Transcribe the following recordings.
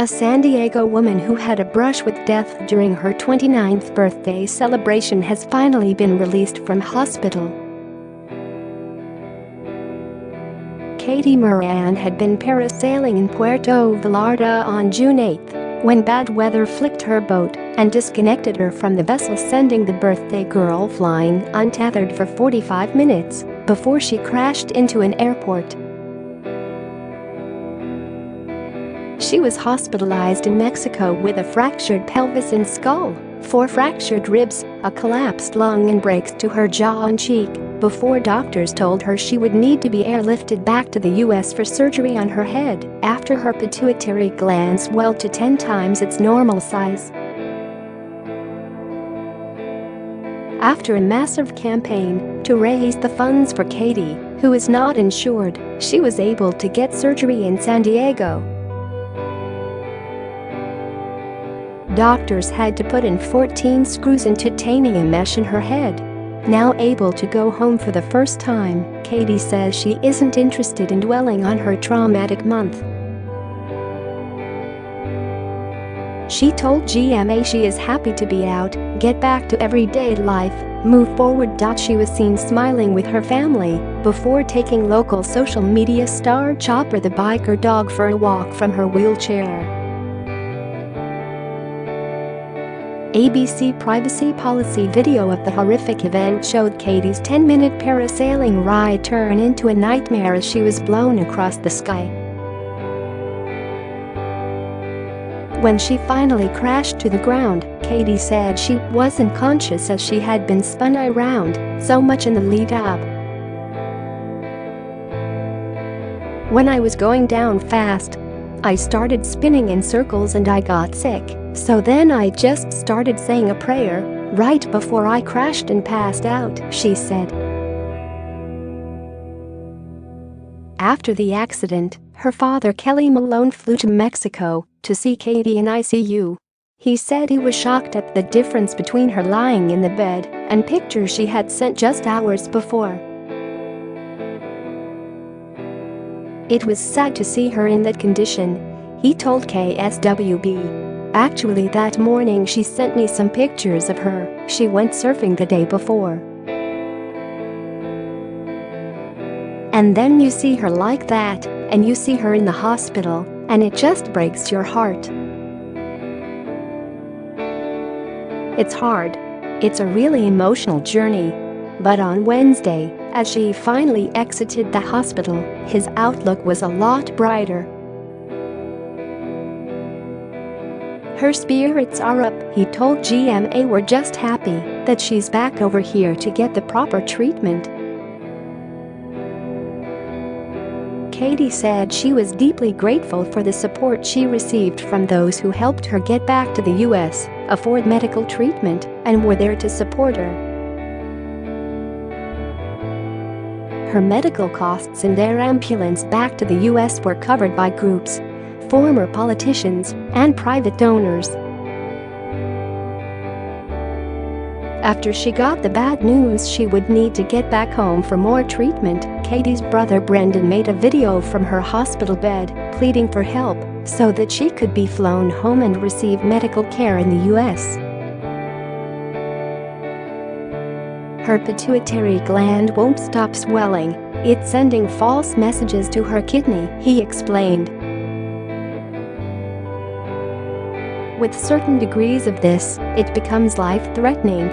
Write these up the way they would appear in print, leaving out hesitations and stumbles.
A San Diego woman who had a brush with death during her 29th birthday celebration has finally been released from hospital. Katie Moran had been parasailing in Puerto Vallarta on June 8 when bad weather flicked her boat and disconnected her from the vessel, sending the birthday girl flying untethered for 45 minutes before she crashed into an airport. She was hospitalized in Mexico with a fractured pelvis and skull, 4 fractured ribs, a collapsed lung and breaks to her jaw and cheek, before doctors told her she would need to be airlifted back to the U.S. for surgery on her head after her pituitary gland swelled to 10 times its normal size. After a massive campaign to raise the funds for Katie, who is not insured, she was able to get surgery in San Diego. Doctors had to put in 14 screws and titanium mesh in her head. Now able to go home for the first time, Katie says she isn't interested in dwelling on her traumatic month. She told GMA she is happy to be out, get back to everyday life, move forward. She was seen smiling with her family before taking local social media star Chopper the biker dog for a walk from her wheelchair. ABC privacy policy video of the horrific event showed Katie's 10-minute parasailing ride turn into a nightmare as she was blown across the sky. When she finally crashed to the ground, Katie said she wasn't conscious as she had been spun around so much in the lead-up. When I was going down fast, I started spinning in circles and I got sick. So then I just started saying a prayer right before I crashed and passed out, she said. After the accident, her father Kelly Malone flew to Mexico to see Katie in ICU. He said he was shocked at the difference between her lying in the bed and pictures she had sent just hours before. It was sad to see her in that condition, he told KSWB. Actually, that morning she sent me some pictures of her. She went surfing the day before. And then you see her like that, and you see her in the hospital, and it just breaks your heart. It's hard. It's a really emotional journey. But on Wednesday, as she finally exited the hospital, his outlook was a lot brighter. Her spirits are up, he told GMA. We're just happy that she's back over here to get the proper treatment. Katie said she was deeply grateful for the support she received from those who helped her get back to the U.S., afford medical treatment, and were there to support her. Her medical costs and their ambulance back to the U.S. were covered by groups, former politicians, and private donors. After she got the bad news she would need to get back home for more treatment, Katie's brother Brendan made a video from her hospital bed, pleading for help so that she could be flown home and receive medical care in the U.S. Her pituitary gland won't stop swelling, it's sending false messages to her kidney, he explained. With certain degrees of this, it becomes life-threatening.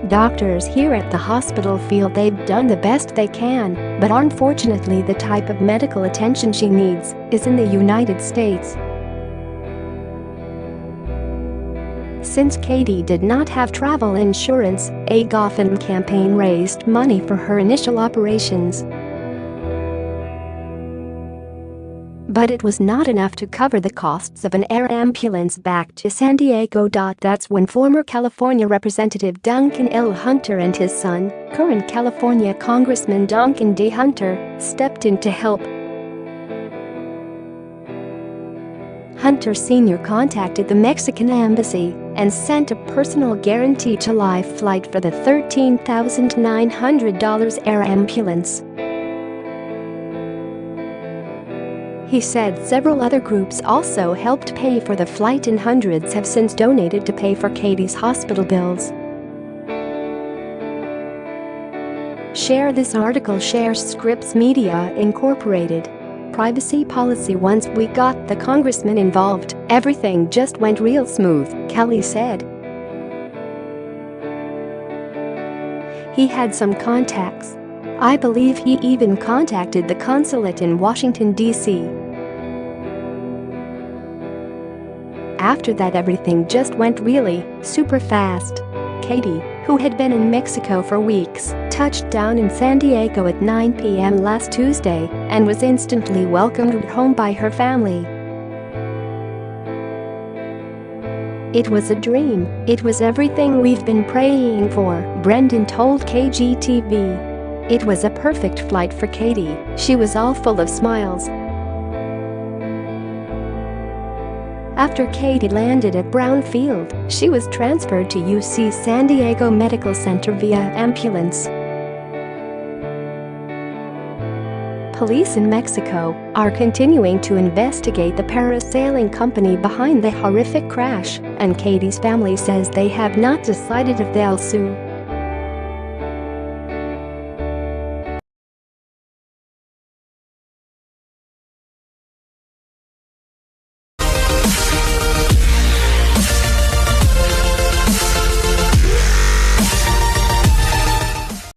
Doctors here at the hospital feel they've done the best they can, but unfortunately the type of medical attention she needs is in the United States. Since Katie did not have travel insurance, a GoFundMe campaign raised money for her initial operations. But it was not enough to cover the costs of an air ambulance back to San Diego. That's when former California Representative Duncan L. Hunter and his son, current California Congressman Duncan D. Hunter, stepped in to help. Hunter Sr. contacted the Mexican embassy and sent a personal guarantee to life flight for the $13,900 air ambulance. He said several other groups also helped pay for the flight and hundreds have since donated to pay for Katie's hospital bills. Share this article. Shares Scripps Media Incorporated. Privacy policy. Once we got the congressman involved, everything just went real smooth, Kelly said. He had some contacts. I believe he even contacted the consulate in Washington, D.C. After that, everything just went really super fast. Katie, who had been in Mexico for weeks, touched down in San Diego at 9 p.m. last Tuesday and was instantly welcomed home by her family. It was a dream. It was everything we've been praying for, Brendan told KGTV. It was a perfect flight for Katie. She was all full of smiles. After Katie landed at Brown Field, she was transferred to UC San Diego Medical Center via ambulance. Police in Mexico are continuing to investigate the parasailing company behind the horrific crash, and Katie's family says they have not decided if they'll sue.